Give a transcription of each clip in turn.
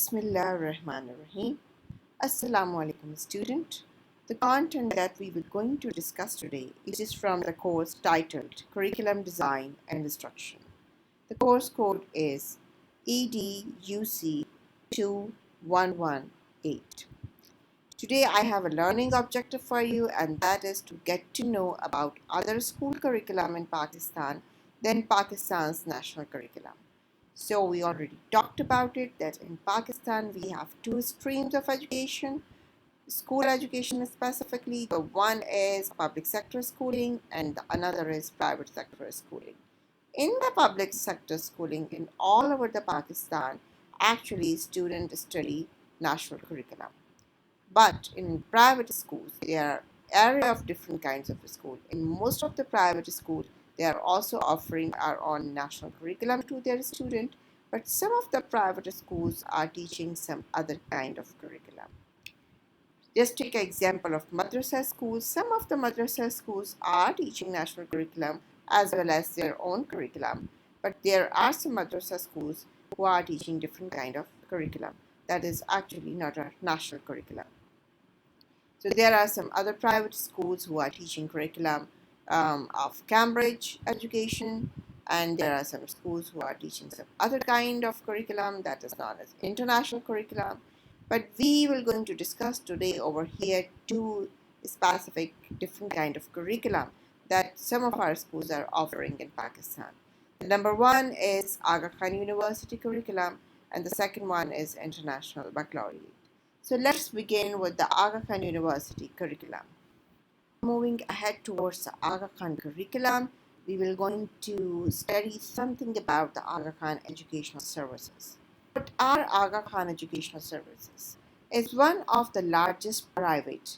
Bismillah ar-Rahman ar-Rahim. Assalamu alaikum student. The content that we were going to discuss today is from the course titled Curriculum Design and Instruction. The course code is EDUC 2118. Today I have a learning objective for you, and that is to get to know about other school curriculum in Pakistan than Pakistan's national curriculum. So we already talked about it that in Pakistan we have two streams of education, school education specifically. The one is public sector schooling and the another is private sector schooling. In the public sector schooling in all over the Pakistan, actually students study national curriculum. But in private schools, there are area of different kinds of school. In most of the private schools, they are also offering our own national curriculum to their student, but some of the private schools are teaching some other kind of curriculum. Just take an example of madrasa schools. Some of the madrasa schools are teaching national curriculum as well as their own curriculum, but there are some madrasa schools who are teaching different kind of curriculum that is actually not a national curriculum. So there are some other private schools who are teaching curriculum of Cambridge education, and there are some schools who are teaching some other kind of curriculum that is known as international curriculum. But we will going to discuss today over here two specific different kind of curriculum that some of our schools are offering in Pakistan. The number one is Aga Khan University curriculum, and the second one is International Baccalaureate. So let's begin with the Aga Khan University curriculum. Moving ahead towards the Aga Khan curriculum, we will going to study something about the Aga Khan Educational Services. What are Aga Khan Educational Services? It's one of the largest private,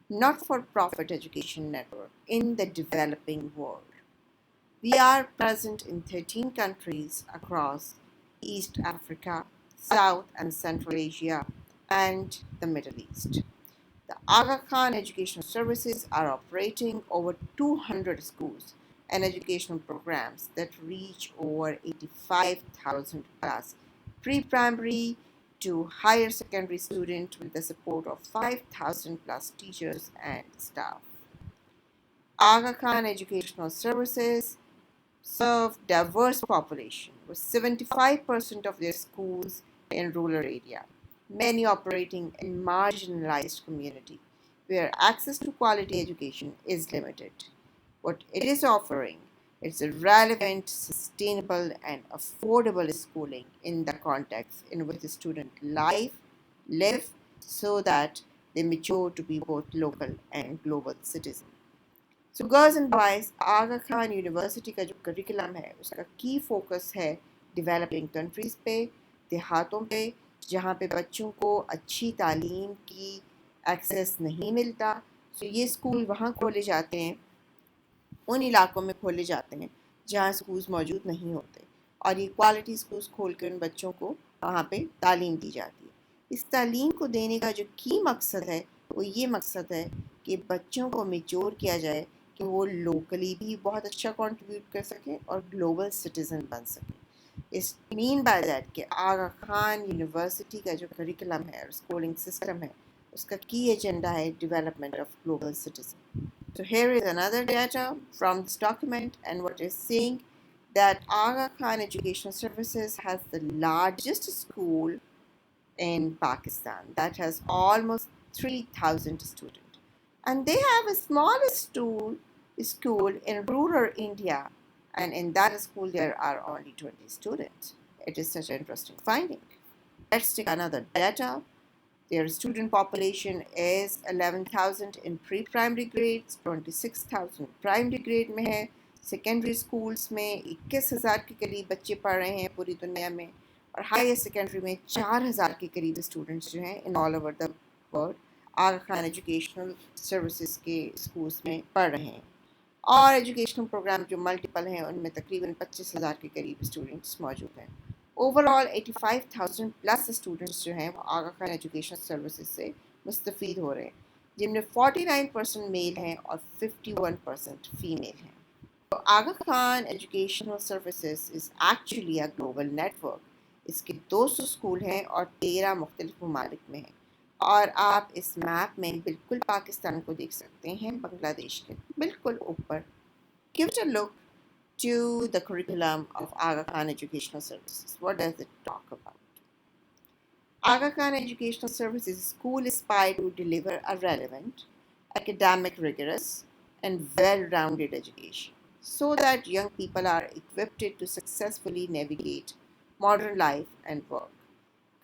not-for-profit education network in the developing world. We are present in 13 countries across East Africa, South and Central Asia, and the Middle East. The Aga Khan Educational Services are operating over 200 schools and educational programs that reach over 85,000 plus pre-primary to higher secondary students with the support of 5,000 plus teachers and staff. Aga Khan Educational Services serve diverse population with 75% of their schools in rural area, many operating in marginalized community where access to quality education is limited. What it is offering is a relevant, sustainable and affordable schooling in the context in which the student live so that they mature to be both local and global citizens. So girls and boys Aga Khan university का जो curriculum है उसका की focus है developing countries पे, देहातों पे, जहाँ पे बच्चों को अच्छी तालीम की एक्सेस नहीं मिलता. सो ये स्कूल वहाँ खोले जाते हैं, उन इलाकों में खोले जाते हैं जहाँ स्कूल्स मौजूद नहीं होते, और ये क्वालिटी स्कूल्स खोल के उन बच्चों को वहाँ पे तालीम दी जाती है. इस तालीम को देने का जो की मकसद है वो ये मकसद है कि बच्चों को मेच्योर किया जाए कि वो लोकली भी बहुत अच्छा कंट्रीब्यूट कर सकें और ग्लोबल सिटीज़न बन सकें. इस मीन बाय दैट कि आगा खान यूनिवर्सिटी का जो करिकुलम है और स्कूलिंग सिस्टम है उसका की एजेंडा है development of global citizen. So here is another data from this document, and what is saying that Aga Khan Educational Services has the largest school in Pakistan that has almost 3,000 students. And they have a smallest school in rural India, and in that school there are only 20 students. It is such an interesting finding. Let's take another data. Their student population is 11,000 in pre-primary grades, 26,000 primary grade में है. Secondary schools में 21,000 के करीब बच्चे पढ़ रहे हैं पूरी दुनिया में, और हायर सेकेंडरी में 4,000 के करीब स्टूडेंट्स जो हैं in all over the world Aga Khan educational services के स्कूल्स में पढ़ रहे हैं. और एजुकेशनल प्रोग्राम जो मल्टीपल हैं उनमें तकरीबन 25,000 के करीब स्टूडेंट्स मौजूद हैं. ओवरऑल 85,000 प्लस स्टूडेंट्स जो हैं वो आगा खान एजुकेशनल सर्विसेज से मुस्तफ़ीद हो रहे हैं, जिनमें 49% मेल हैं और 51% फीमेल हैं. So Aga Khan Educational Services is actually a global network इसके 200 स्कूल हैं और 13 मुख्तलिफ ममालिक में हैं। और आप इस मैप में बिल्कुल पाकिस्तान को देख सकते हैं, बांग्लादेश के बिल्कुल ऊपर। Give it a look to the curriculum of Aga Khan Educational Services. What does it talk about? Aga Khan Educational Services school aspires to deliver a relevant, academic, rigorous, and well-rounded education so that young people are equipped to successfully navigate modern life and work.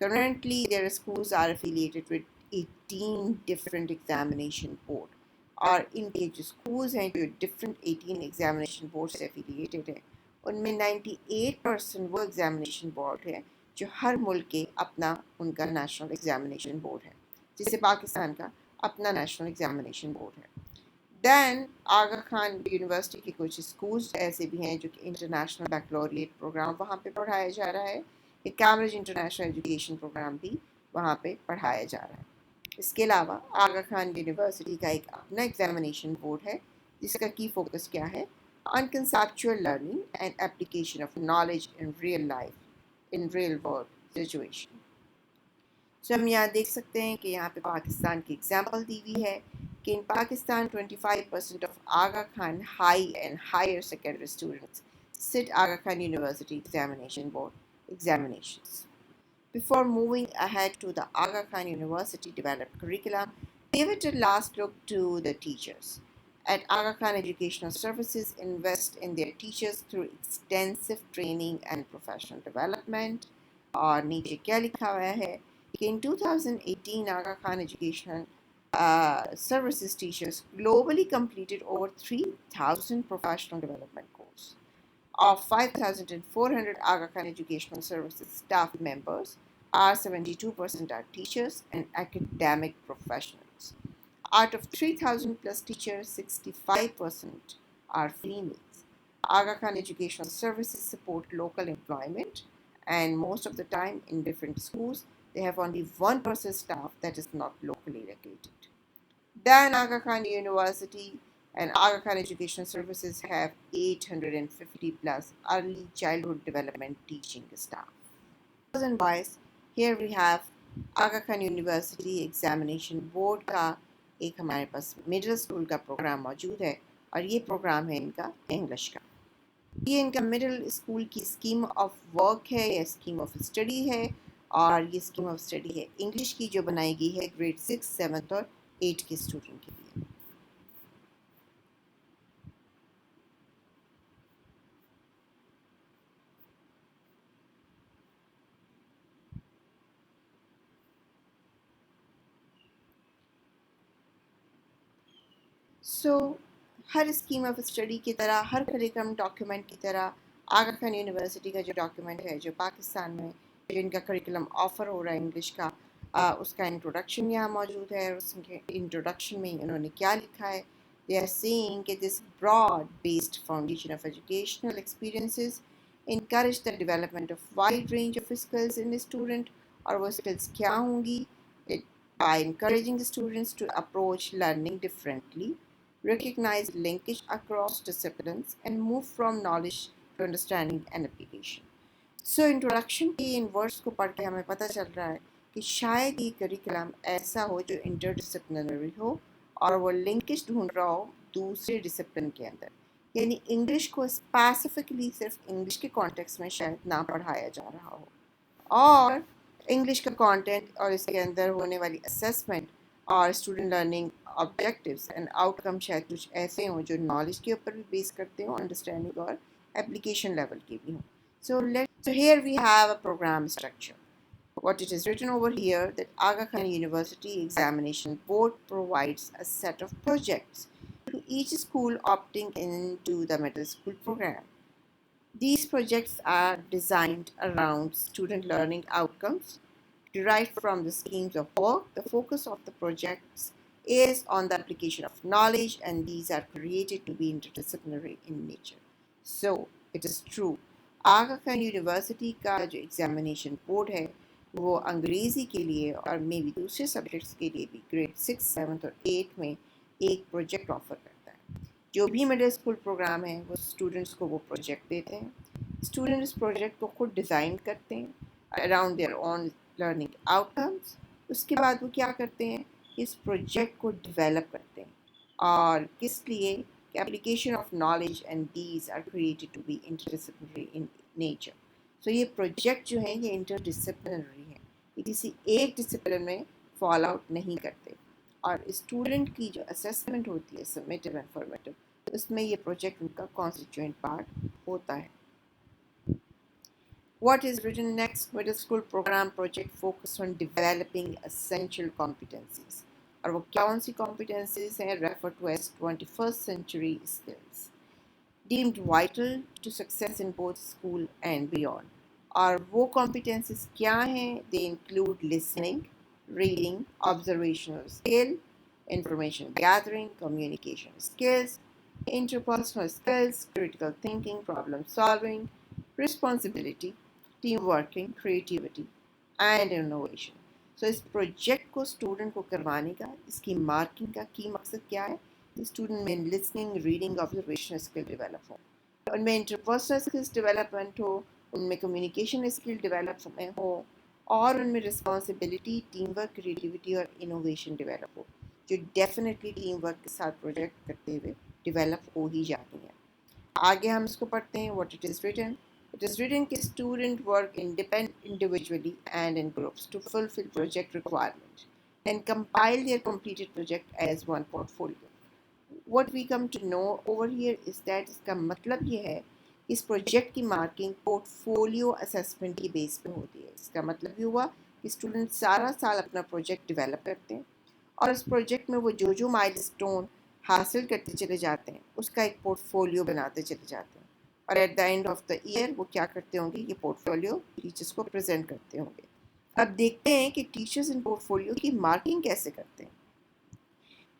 Currently, their schools are affiliated with 18 different examination boards और इनके जो schools हैं जो different 18 examination board से affiliated हैं उनमें 98% वो examination board है जो हर मुल्क के अपना उनका नेशनल एग्जामिनेशन बोर्ड है, जिससे पाकिस्तान का अपना नेशनल एग्जामिनेशन बोर्ड है। दैन आगा खान यूनिवर्सिटी के कुछ स्कूल्स ऐसे भी हैं जो कि इंटरनेशनल बैकलॉरिएट प्रोग्राम वहाँ पे पढ़ाया जा रहा है, एक कैम्ब्रिज इंटरनेशनल एजुकेशन प्रोग्राम भी वहाँ पे पढ़ाया जा रहा है। इसके अलावा आगा खान यूनिवर्सिटी का एक अपना एग्जामिनेशन बोर्ड है जिसका की फोकस क्या है, on conceptual learning and application of knowledge in real life, in real world situation. So हम यहाँ देख सकते हैं कि यहाँ पे पाकिस्तान की एग्जाम्पल दी हुई है कि in Pakistan 25% of Aga Khan high and higher secondary students sit Aga Khan University Examination Board examinations. Before moving ahead to the Aga Khan University developed curriculum, give it a last look to the teachers. At Aga Khan Educational Services invest in their teachers through extensive training and professional development. और नीचे क्या लिखा हुआ है कि in 2018 Aga Khan Educational Services teachers globally completed over 3,000 professional development courses. Of 5,400 Aga Khan Educational Services staff members, 72% are teachers and academic professionals. Out of 3,000 plus teachers, 65% are females. Aga Khan Educational Services support local employment, and most of the time in different schools, they have only 1% staff that is not locally located. Then Aga Khan University and Aga Khan Education Services have 850 plus early childhood development teaching staff. Girls and boys, here we have Aga Khan University Examination Board का एक हमारे पास middle school का programme मौजूद है और ये programme है इनका इंग्लिश का। ये इनका मिडिल स्कूल की स्कीम ऑफ वर्क है या स्कीम ऑफ स्टडी है और ये स्कीम ऑफ स्टडी है इंग्लिश की जो बनाई गई है ग्रेड 6, 7 और 8 के स्टूडेंट के लिए। सो हर स्कीम ऑफ स्टडी की तरह, हर करिकुलम डॉक्यूमेंट की तरह आगा खान यूनिवर्सिटी का जो डॉक्यूमेंट है जो पाकिस्तान में जो इनका करिकुलम ऑफ़र हो रहा है इंग्लिश का, उसका इंट्रोडक्शन यहाँ मौजूद है और उसके इंट्रोडक्शन में इन्होंने क्या लिखा है। दे आर सेइंग कि this broad based foundation of educational experiences encourage the development of wide range of skills in the student। और वो skills क्या होंगी? By encouraging the students to approach learning differently, recognize linkage across disciplines, and move from knowledge to understanding and application. So introduction के इन words को पढ़ के हमें पता चल रहा है कि शायद ये करिकुलम ऐसा हो जो इंटरडिसिप्लिनरी हो और वो लिंकेज ढूंढ रहा हो दूसरे डिसिप्लिन के अंदर, यानी इंग्लिश को स्पेसिफिकली सिर्फ इंग्लिश के कॉन्टेक्स्ट में शायद ना पढ़ाया जा रहा हो और इंग्लिश का कंटेंट और इसके अंदर होने वाली असेसमेंट और student learning objectives and outcome शायद कुछ ऐसे हों जो नॉलेज के ऊपर भी बेस करते हों, अंडरस्टैंडिंग और एप्लीकेशन लेवल के भी हों। So here we have a program structure. What it is written over here that Aga Khan University Examination Board provides a set of projects to each school opting into the middle school program. These projects are designed around student learning outcomes derived from the schemes of work. The focus of the projects is on the application of knowledge, and these are created to be interdisciplinary in nature. So, it is true. Aga Khan university का जो examination board है वो अंग्रेज़ी के लिए और may be दूसरे subjects के लिए भी ग्रेड 6, 7 और 8 में एक प्रोजेक्ट ऑफर करता है। जो भी मिडिल स्कूल प्रोग्राम है वो स्टूडेंट्स को वो प्रोजेक्ट देते हैं, स्टूडेंट इस प्रोजेक्ट को खुद डिज़ाइन करते हैं, around their own learning outcomes. उसके बाद वो क्या करते हैं, इस प्रोजेक्ट को डेवलप करते हैं और किस लिए, application of knowledge and these are created to be interdisciplinary in nature. So ये प्रोजेक्ट जो है ये इंटरडिसिप्लिनरी है, ये किसी एक डिसिप्लिन में फॉल आउट नहीं करते। और स्टूडेंट की जो असेसमेंट होती है सबमिटिव एंड फॉर्मेटिव, उसमें ये प्रोजेक्ट उनका कॉन्स्टिट्यूएंट पार्ट होता है। What is written next? Middle school program project focused on developing essential competencies. और वो कौन सी competencies हैं? Refer to as 21st century skills deemed vital to success in both school and beyond. और वो competencies क्या हैं? They include listening, reading, observational skill, information gathering, communication skills, interpersonal skills, critical thinking, problem solving, responsibility, team working, creativity and innovation. सो इस project को student को करवाने का, इसकी मार्किंग का की मकसद क्या है? स्टूडेंट में listening, reading, observation skill develop हो, उनमें इंटरपर्सनल स्किल्स डेवलपमेंट हो, उनमें कम्युनिकेशन स्किल डेवलप हो और उनमें रिस्पॉन्सिबिलिटी, टीम वर्क, क्रिएटिविटी और इनोवेशन डेवलप हो, जो डेफिनेटली टीम वर्क के साथ प्रोजेक्ट करते हुए डेवलप हो ही जाती हैं। आगे हम इसको पढ़ते हैं। What it is written, it is written that students work individually and in groups to fulfill project requirements and compile their completed project as one portfolio. What we come to know over here is that इसका मतलब ये है इस project की marking portfolio assessment की base पे होती है। इसका मतलब ये हुआ कि स्टूडेंट सारा साल अपना प्रोजेक्ट डेवलप करते हैं और इस प्रोजेक्ट में वो जो माइलस्टोन हासिल करते चले जाते हैं उसका एक पोर्टफोलियो बनाते चले जाते हैं और eight the end of the year वो क्या करते होंगे, ये पोर्टफोलियो टीचर्स को प्रेजेंट करते होंगे। अब देखते हैं कि टीचर्स इन पोर्टफोलियो की मार्किंग कैसे करते हैं।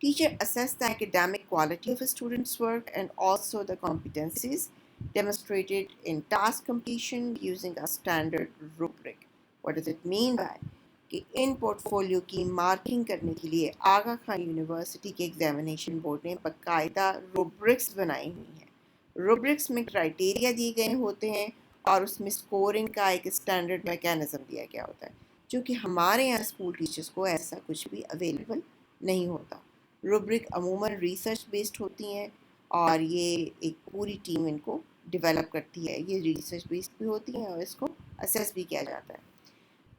Teacher assess the academic quality of a student's work and also the competencies demonstrated in task completion using a standard rubric. What does it mean by कि इन पोर्टफोलियो की marking करने के लिए आगा Khan university के एग्जामिनेशन बोर्ड ने बाकायदा rubrics बनाई हुई हैं। रूब्रिक्स में क्राइटेरिया दिए गए होते हैं और उसमें स्कोरिंग का एक स्टैंडर्ड मैकेनिज़्म दिया गया होता है, जो कि हमारे यहाँ स्कूल टीचर्स को ऐसा कुछ भी अवेलेबल नहीं होता। रूब्रिक अमूमन रिसर्च बेस्ड होती हैं और ये एक पूरी टीम इनको डेवलप करती है, ये रिसर्च बेस्ड भी होती हैं और इसको असेस भी किया जाता है।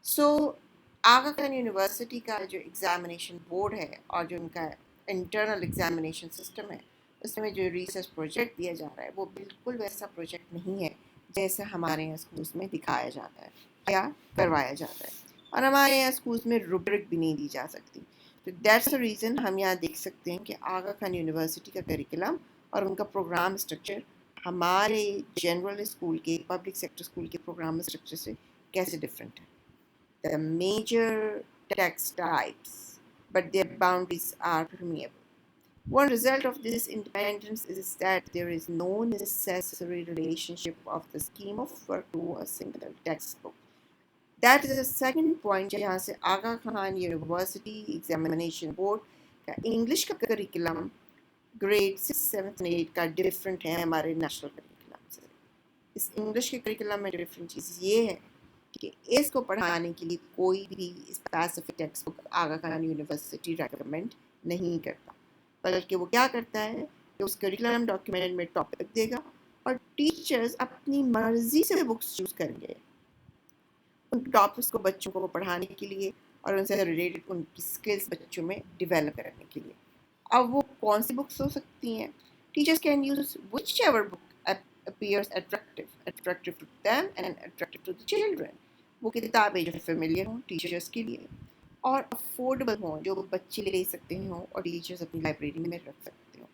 सो आगा खान यूनिवर्सिटी का जो एग्ज़ामिनेशन बोर्ड है और जो उनका इंटरनल एग्ज़ामिनेशन सिस्टम है, उसमें जो रिसर्च प्रोजेक्ट दिया जा रहा है वो बिल्कुल वैसा प्रोजेक्ट नहीं है जैसा हमारे यहाँ स्कूल्स में दिखाया जाता है या करवाया जाता है, और हमारे यहाँ स्कूल्स में रूब्रिक भी नहीं दी जा सकती। तो दैट्स द रीज़न हम यहाँ देख सकते हैं कि आगा खान यूनिवर्सिटी का करिकुलम और उनका प्रोग्राम स्ट्रक्चर हमारे जनरल स्कूल के, पब्लिक सेक्टर स्कूल के प्रोग्राम स्ट्रक्चर से कैसे डिफरेंट है। The major text types, but their boundaries are permeable. One result of this independence is that there is no necessary relationship of the scheme of work to a single textbook. That is the second point जहाँ से आगा Khan university examination board का English का curriculum grade 6, 7 और 8 का different है हमारे national curriculum से। इस इंग्लिश के करिकुलम में डिफरेंट चीज़ ये है कि इसको पढ़ाने के लिए कोई भी स्पेसिफिक टेक्स्ट बुक आगा खान यूनिवर्सिटी रेकमेंड नहीं करता, बल्कि वो क्या करता है कि उस करिकुलम डॉक्यूमेंट में टॉपिक देगा और टीचर्स अपनी मर्जी से बुक्स चूज़ करेंगे उन टॉपिक्स को बच्चों को पढ़ाने के लिए और उनसे रिलेटेड उनकी स्किल्स बच्चों में डेवलप करने के लिए। अब वो कौन सी बुक्स हो सकती हैं? Teachers can use which ever book appears attractive to them and attractive to the children. वो किताबें जो फेमिलियर हों टीचर्स के लिए और अफोर्डेबल हों, जो बच्चे ले सकते हों और टीचर्स अपनी लाइब्रेरी में रख सकते हों।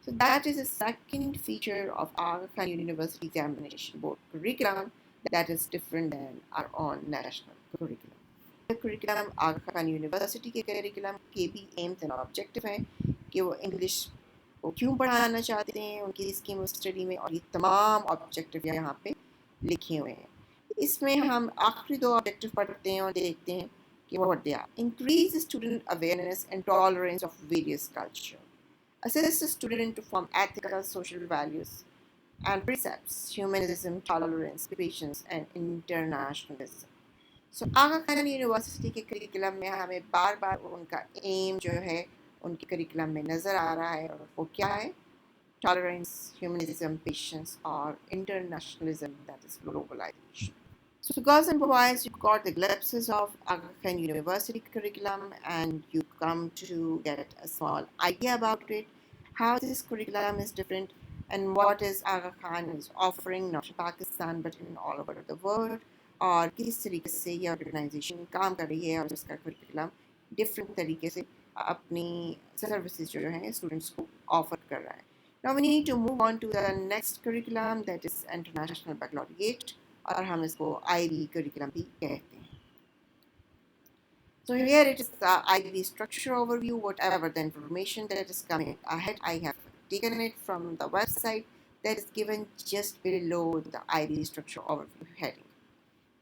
So that is a second feature of Aga Khan University Examination Board curriculum that is different than our own national curriculum. The curriculum Aga Khan University के curriculum के भी aims and objective हैं कि वो इंग्लिश को क्यों पढ़ाना चाहते हैं उनकी स्कीम ऑफ स्टडी में, और ये तमाम ऑब्जेक्टिव यहाँ पे लिखे हुए हैं। इसमें हम आखिरी दो ऑब्जेक्टिव पढ़ते हैं और देखते हैं कि what they are. Increase student awareness and tolerance of various culture, assist the student to form ethical social values and precepts, humanism, tolerance, patience, and internationalism. So Aga Khan university के करिकुलम में हमें बार बार उनका एम जो है उनके करिकुलम में नज़र आ रहा है, और वो क्या है? टॉलरेंस, ह्यूमनिज्म, पेशेंस और internationalism, that is globalisation. So, girls and boys, you got the glimpses of Aga Khan University curriculum, and you come to get a small idea about it, how this curriculum is different, and what is Aga Khan is offering not in Pakistan but in all over the world, और किस तरीके से ये organisation काम कर रही है और इसका करिकुलम डिफरेंट तरीके से अपनी सर्विसेज जो हैं स्टूडेंट्स को ऑफर कर रहा है. Now we need to move on to the next curriculum, that is International Baccalaureate, और हम इसको IB curriculum भी कहते हैं. So here it is the IB structure overview. Whatever the information that is coming ahead, I have taken it from the website that is given just below the IB structure overview heading.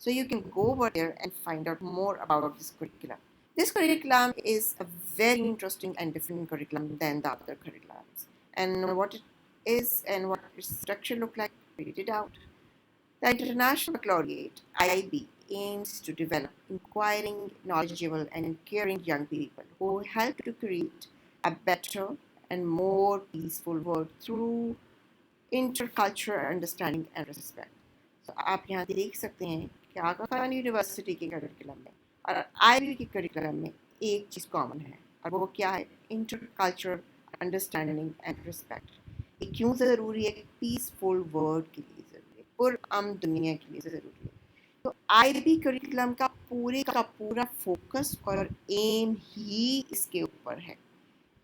So you can go over there and find out more about this curriculum. This curriculum is a very interesting and different curriculum than the other curriculums. And what it is and what its structure look like, read it out. The International Baccalaureate (IB) aims to develop inquiring, knowledgeable, and caring young people who help to create a better and more peaceful world through intercultural understanding and respect. So आप यहाँ देख सकते हैं कि आगा Khan university के curriculum में और IB के करिकुलम में एक चीज़ कॉमन है, और वो क्या है? Intercultural understanding and respect. ये क्यों ज़रूरी है? पीसफुल वर्ल्ड के लिए ज़रूरी है, पुरअमन दुनिया के लिए ज़रूरी है. तो IB करिकुलम का पूरा फोकस और एम ही इसके ऊपर है.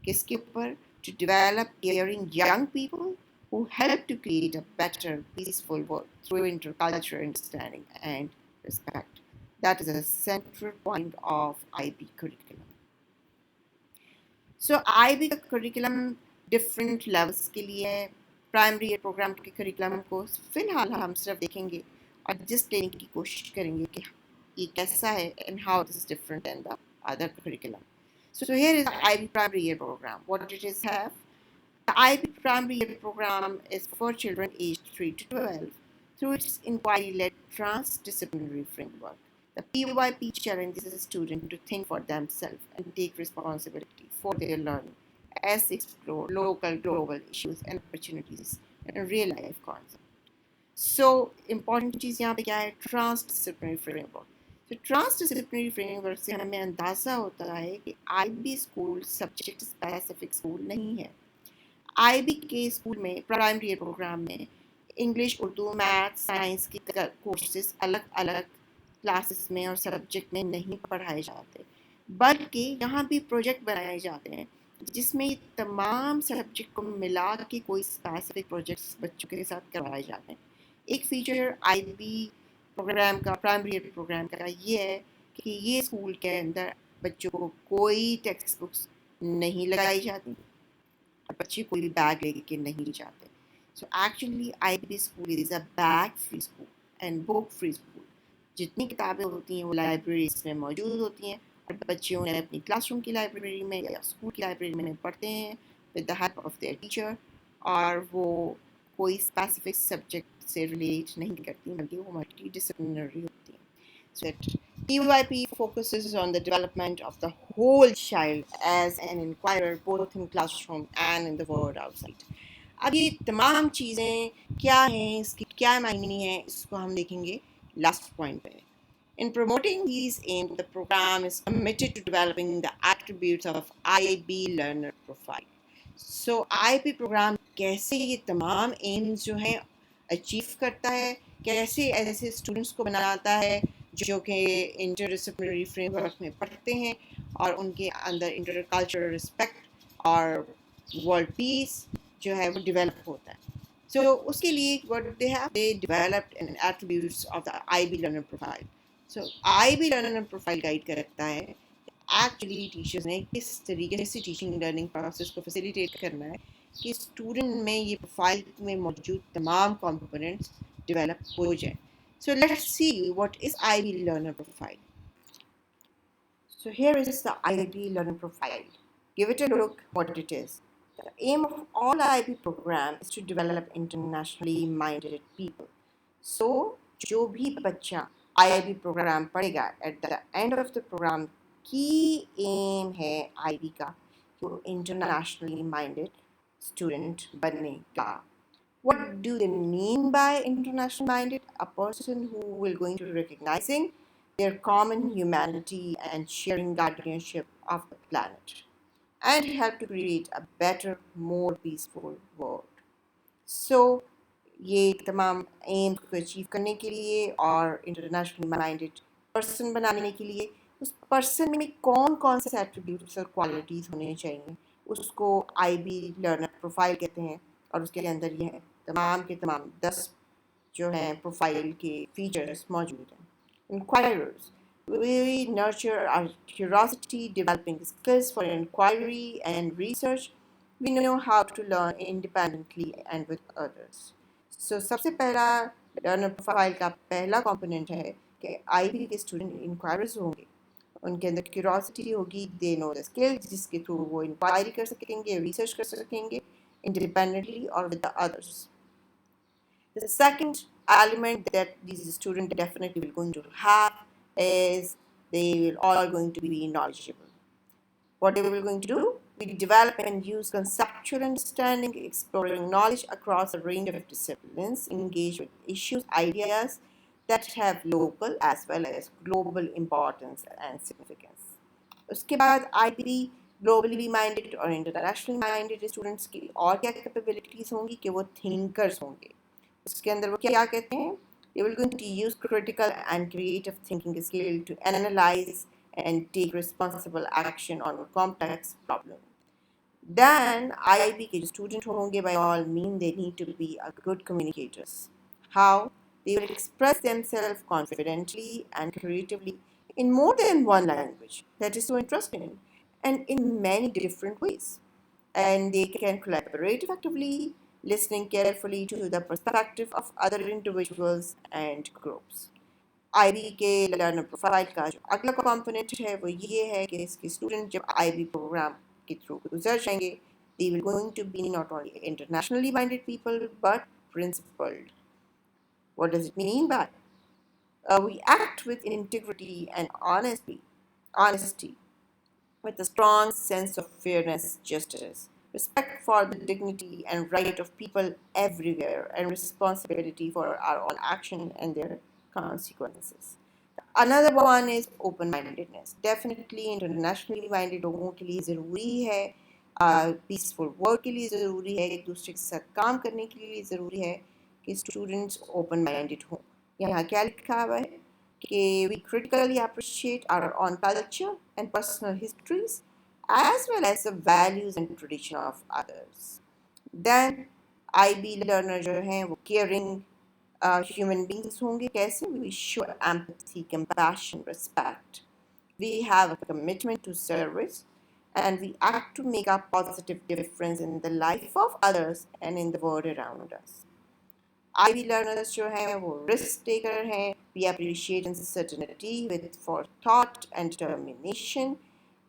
किसके ऊपर? To develop caring young people who help to create a better, peaceful world through intercultural understanding and respect. That is a central point of IB curriculum. So IB का curriculum different levels के लिए है. Primary year programme के curriculum को फिलहाल हम सिर्फ देखेंगे और जस्ट लेने की कोशिश करेंगे कि ये कैसा है and how it is different than the other curriculum. So here is the IB primary year program. What did it have? The IB primary year program is for children aged 3 to 12 through its inquiry-led transdisciplinary framework. The PYP challenges the student to think for themselves and take responsibility for their learning as they explore local global issues and opportunities in real-life concepts. So, important चीज़ यहाँ पे क्या है? Transdisciplinary framework. तो transdisciplinary framework से हमें अंदाज़ा होता है कि IB school subject specific school नहीं है. IB के स्कूल में प्राइमरी ईयर प्रोग्राम में इंग्लिश, उर्दू, मैथ, साइंस के कोर्सेज अलग अलग क्लासेस में और सब्जेक्ट में नहीं पढ़ाए जाते, बल्कि यहाँ भी प्रोजेक्ट बनाए जाते हैं जिसमें ये तमाम सब्जेक्ट को मिला के कोई स्पेसिफिक प्रोजेक्ट्स बच्चों के साथ करवाए जाते हैं. एक फीचर IB प्रोग्राम का, प्राइमरी ईयर प्रोग्राम का ये है कि ये स्कूल के अंदर बच्चों को कोई टेक्स्ट बुक्स नहीं लगाई जाती, बच्चे कोई बैग लेके नहीं जाते. So actually IB school is a bag free school and book free school. जितनी किताबें होती हैं वो लाइब्रेरीज में मौजूद होती हैं और बच्चे उन्हें अपनी क्लासरूम की लाइब्रेरी में या स्कूल की लाइब्रेरी में पढ़ते हैं with the help of their teacher, और वो कोई स्पेसिफिक सब्जेक्ट से रिलेट नहीं करती बल्कि वो मल्टी डिसिप्लिनरी होती हैं. So PYP focuses on the development of the whole child as an inquirer both in classroom and in the world outside. अब ये तमाम चीज़ें क्या हैं, इसकी क्या मायने हैं, इसको हम देखेंगे लास्ट पॉइंट पे. In promoting these aims, the program is committed to developing the attributes of IB learner profile. So IB program कैसे ये तमाम एम्स जो हैं अचीव करता है, कैसे ऐसे स्टूडेंट्स को बनाता है जो कि इंटरडिसिप्लिनरी फ्रेमवर्क में पढ़ते हैं और उनके अंदर इंटरकल्चरल रिस्पेक्ट और वर्ल्ड पीस जो है वो डेवलप होता है. So उसके लिए what they developed an attributes of the IB learner profile. So IB learner profile guide करता है एक्चुअली टीचर्स ने किस तरीके से टीचिंग लर्निंग प्रोसेस को फैसिलिटेट करना है कि स्टूडेंट में ये प्रोफाइल में मौजूद तमाम कंपोनेंट्स डेवलप हो जाए. So let's see what is IB learner profile. So here is the IB learner profile. Give it a look what it is. The aim of all IB program is to develop internationally minded people. So जो भी बच्चा IIB programme पढ़ेगा, at the end of the programme की aim है IIB का कि वो internationally minded student बनेगा. What do they mean by international minded? A person who will going to recognizing their common humanity and sharing guardianship of the planet and help to create a better, more peaceful world. So ये तमाम AIIMS को achieve करने के लिए और internationally minded person बनाने के लिए उस पर्सन में कौन कौन से एट्रीब्यूट्स और क्वालिटीज़ होने चाहिए, उसको IB लर्नर प्रोफाइल कहते हैं. और उसके अंदर ये है तमाम के तमाम 10 जो हैं प्रोफाइल के फीचर्स मौजूद हैं. Inquirers. We nurture our curiosity, developing skills for inquiry and research. We know how to learn independently and with others. So सबसे पहला लर्नर प्रोफाइल का पहला कंपोनेंट है कि IB के स्टूडेंट इंक्वायरर्स होंगे, उनके अंदर क्यूरोसिटी होगी, दे नो द स्किल जिसके थ्रू वो इंक्वायरी कर सकेंगे, रिसर्च कर सकेंगे independently or with the others. The second element that these students definitely will going to have is they will all going to be knowledgeable. What they will going to do? We develop and use conceptual understanding, exploring knowledge across a range of disciplines, engage with issues, ideas that have local as well as global importance and significance. उसके बाद IB globally minded और internationally minded students की और क्या capabilities होंगी कि वो thinkers होंगे. उसके अंदर वो क्या कहते हैं? They will going to use critical and creative thinking skill to analyze and take responsible action on a complex problem. Then IIB के जो student होंगे by all means they need to be a good communicators. How? They will express themselves confidently and creatively in more than one language. That is so interesting and in many different ways. And they can collaborate effectively, listening carefully to the perspective of other individuals and groups. IB के learner profile का जो अगला component है वो ये है कि इसके स्टूडेंट जब IB प्रोग्राम के थ्रू गुजर जाएंगे, they will going to be not only internationally minded people but principled. What does it mean by? We act with integrity and honesty, with a strong sense of fairness, justice, respect for the dignity and right of people everywhere, and responsibility for our own action and their consequences. Another one is open mindedness. Definitely internationally minded लोगों के लिए ज़रूरी है, peaceful work के लिए ज़रूरी है, एक दूसरे के साथ काम करने के लिए ज़रूरी है कि स्टूडेंट्स ओपन माइंडेड हों. यहाँ क्या लिखा हुआ है कि we critically appreciate our own culture and personal histories as well as the values and tradition of others. Then IB learner जो हैं वो caring human beings होंगे. कैसे? We show empathy, compassion, respect. We have a commitment to service and we act to make a positive difference in the life of others and in the world around us. IB learners जो हैं वो risk taker हैं. We appreciate uncertainty with forethought and determination.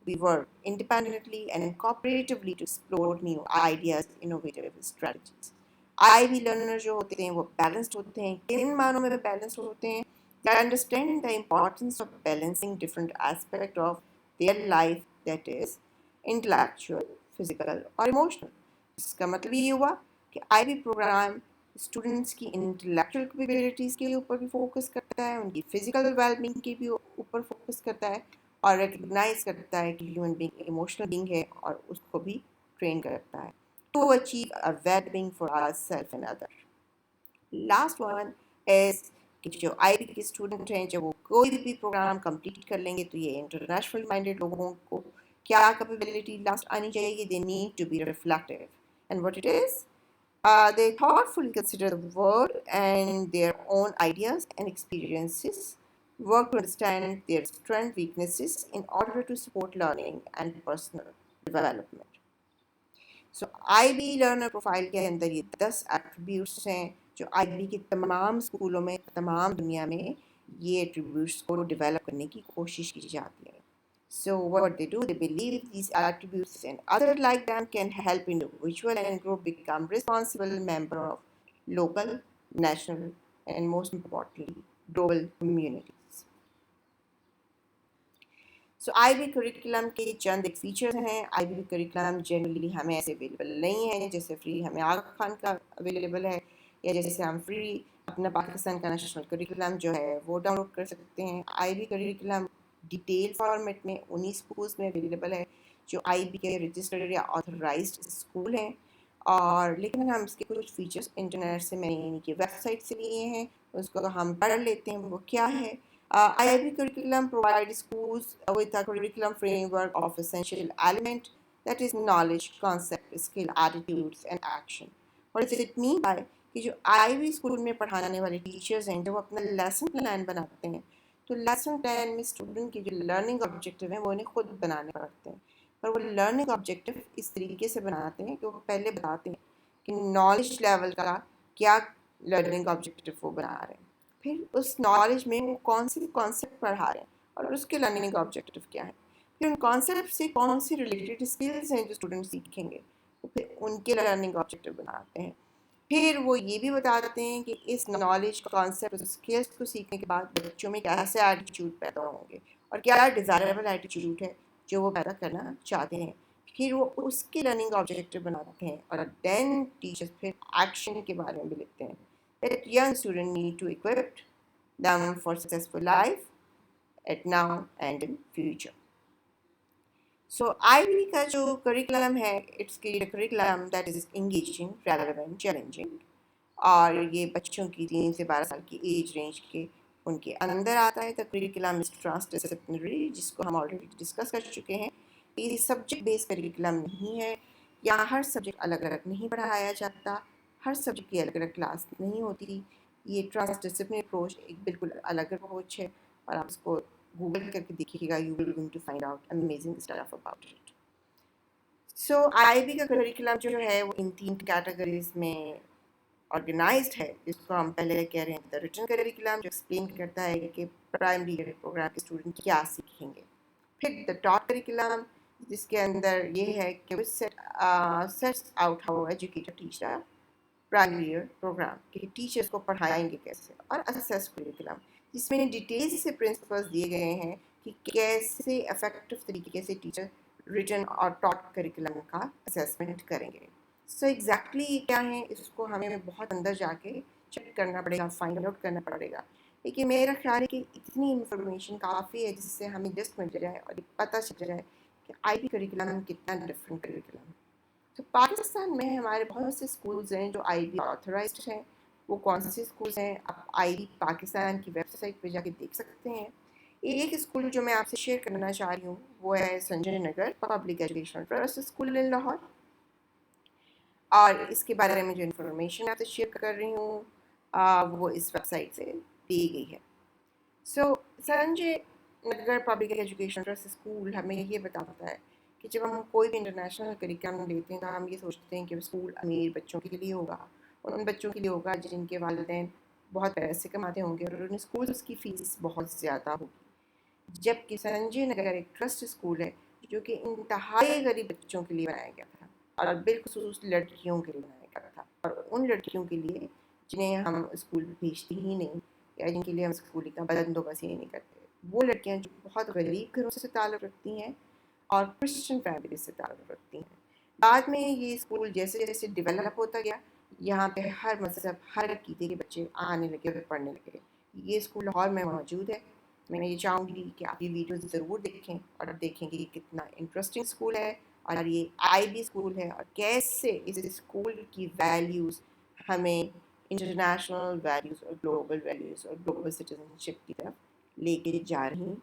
We work independently and cooperatively to explore new ideas, innovative strategies. IB learners जो होते हैं वो balanced होते हैं. किन मानों में balanced होते हैं? They understand the importance of balancing different aspects of their life, that is intellectual, physical और emotional. इसका मतलब ये हुआ कि IB प्रोग्राम स्टूडेंट्स की इंटेलेक्चुअल कैपेबिलिटीज़ के ऊपर भी फोकस करता है, उनकी फिजिकल वेलबींग के भी ऊपर फोकस करता है और रिकग्नाइज करता है कि ह्यूमन बीइंग इमोशनल बीइंग है और उसको भी ट्रेन करता है to achieve a well-being for ourself and other. Last one is कि जो IB के स्टूडेंट हैं जब वो कोई भी प्रोग्राम कंप्लीट कर लेंगे तो ये इंटरनेशनल माइंडेड लोगों को क्या कैपेबिलिटी लास्ट आनी चाहिए? They need to be reflective and what it is? They thoughtfully consider the world and their own ideas and experiences, work to understand their strengths, weaknesses in order to support learning and personal development. So IB learner profile के अंदर ये 10 attributes हैं जो IB के तमाम स्कूलों में, तमाम दुनिया में ये attributes को develop करने की कोशिश की जाती है. So what they do, they believe these attributes and other like them can help individual and group become responsible member of local, national, and most importantly, global communities. So IB curriculum के चंद एक features हैं. IB curriculum generally हमें ऐसे available नहीं है जैसे free हमें आगा खान का अवेलेबल है, या जैसे हम फ्री अपना पाकिस्तान का नेशनल करिकुलम जो है वो डाउनलोड कर सकते हैं. IB करिकुलम डिटेल फॉर्मेट में उन्हीं स्कूल्स में अवेलेबल है जो IB के रजिस्टर्ड या ऑथराइज्ड स्कूल हैं. और लेकिन हम इसके कुछ फीचर्स इंटरनेट से मैंने इनकी वेबसाइट से लिए हैं, उसको हम पढ़ लेते हैं वो क्या है. IB curriculum provides schools with a curriculum framework of essential element, that is knowledge, concept, skill, attitudes and action. What does it mean by कि जो IB स्कूल में पढ़ाने वाले टीचर्स हैं जब अपना लेसन प्लान बनाते हैं तो लेसन प्लान में स्टूडेंट की जो लर्निंग ऑब्जेक्टिव हैं वो उन्हें खुद बनाने पड़ते हैं. पर वो लर्निंग ऑब्जेक्टिव इस तरीके से बनाते हैं कि वो पहले बताते हैं कि नॉलेज लेवल का क्या लर्निंग ऑब्जेक्टिव वो बना रहे हैं, फिर उस नॉलेज में वो कौन से कॉन्सेप्ट पढ़ा रहे हैं और उसके लर्निंग ऑब्जेक्टिव क्या है, फिर उन कॉन्सेप्ट से कौन सी रिलेटेड स्किल्स हैं जो स्टूडेंट सीखेंगे तो फिर उनके लर्निंग ऑब्जेक्टिव बनाते हैं. फिर वो ये भी बताते हैं कि इस नॉलेज कॉन्सेप्ट स्किल्स को सीखने के बाद बच्चों में कैसे एटीट्यूड पैदा होंगे और क्या डिज़ायरेबल एटीट्यूड है जो वो पैदा करना चाहते हैं. फिर वो उसके लर्निंग ऑब्जेक्टिव बनाते हैं और देन टीचर्स फिर एक्शन के बारे में भी लिखते हैं that young students need to equip them for successful life at now and in future. So IB का जो करिकुलम है it's curriculum that is engaging, relevant, challenging और ये बच्चों की 3 से 12 साल की एज रेंज के उनके अंदर आता है. द करिकुलम इज ट्रांसडिसिप्लिनरी जिसको हम ऑलरेडी डिस्कस कर चुके हैं. ये सब्जेक्ट बेस्ड करिकुलम नहीं है, यहाँ हर सब्जेक्ट अलग अलग नहीं पढ़ाया जाता, हर सब्जेक्ट की अलग अलग क्लास नहीं होती. ये ट्रांसडिसिप्लिनरी अप्रोच एक बिल्कुल अलग अप्रोच है और आप इसको गूगल करके देखिएगा, you will going to find out amazing stuff about it. So IB का करिकुलम जो है वो इन 3 कैटेगरीज में ऑर्गेनाइज्ड है, जिसको हम पहले कह रहे हैं द रिटन करिकुलम जो एक्सप्लेन करता है कि प्राइमरी प्रोग्राम के स्टूडेंट क्या सीखेंगे. फिर द टॉट करिकुलम जिसके अंदर ये है कि sets out how educator teach the primary year programme कि टीचर्स को पढ़ाएंगे कैसे. और असेस करिकुलम जिसमें डिटेल्स से प्रिंसिपल्स दिए गए हैं कि कैसे इफेक्टिव तरीके से टीचर रिटन और टॉट करिकुलम का असेसमेंट करेंगे. सो एग्जैक्टली क्या है इसको हमें बहुत अंदर जाके चेक करना पड़ेगा, फाइंड आउट करना पड़ेगा. लेकिन मेरा ख्याल है कि इतनी इंफॉर्मेशन काफ़ी है जिससे हमें जस्ट मिल जाए और पता चल जाए कि IB करिकुलम कितना डिफरेंट करिकुलम है. तो पाकिस्तान में हमारे बहुत से स्कूल्स हैं जो IB ऑथराइज्ड हैं. वो कौन से स्कूल्स हैं आप IB पाकिस्तान की वेबसाइट पे जाके देख सकते हैं. एक स्कूल जो मैं आपसे शेयर करना चाह रही हूँ वो है Sanjay Nagar public education trust school in Lahore, और इसके बारे में जो इन्फॉर्मेशन आपसे शेयर कर रही हूँ वो इस वेबसाइट से दी गई है. सो Sanjay Nagar public education trust school हमें ये बताता है कि जब हम कोई भी इंटरनेशनल करिकुलम लेते हैं तो हम ये सोचते हैं कि स्कूल अमीर बच्चों के लिए होगा, उन बच्चों के लिए होगा जिनके वालिदैन बहुत पैसे कमाते होंगे और उन स्कूल्स की फ़ीस बहुत ज़्यादा होगी. जबकि संजय नगर एक ट्रस्ट स्कूल है जो कि इंतहाई गरीब बच्चों के लिए बनाया गया था और बिलखुसूस लड़कियों के लिए बनाया गया था, और उन लड़कियों के लिए जिन्हें हम स्कूल भेजते ही नहीं या जिनके लिए हम स्कूल का बंदोबस्त ही नहीं करते. वो लड़कियाँ जो बहुत गरीब घरों से ताल्लुक़ रखती हैं और क्रिश्चियन फैमिली से ताल्लुक़ रखती हैं. बाद में ये स्कूल जैसे जैसे डेवलप होता गया यहाँ पे हर मज़हब हर अक़ीदे के बच्चे आने लगे और पढ़ने लगे. ये स्कूल लाहौर में मौजूद है. मैं ये चाहूँगी कि आप ये वीडियो ज़रूर देखें और देखेंगे कि कितना इंटरेस्टिंग स्कूल है और ये IB स्कूल है और कैसे इस स्कूल की वैल्यूज़ हमें इंटरनेशनल वैल्यूज़ और ग्लोबल सिटीजनशिप की तरफ लेके जा रही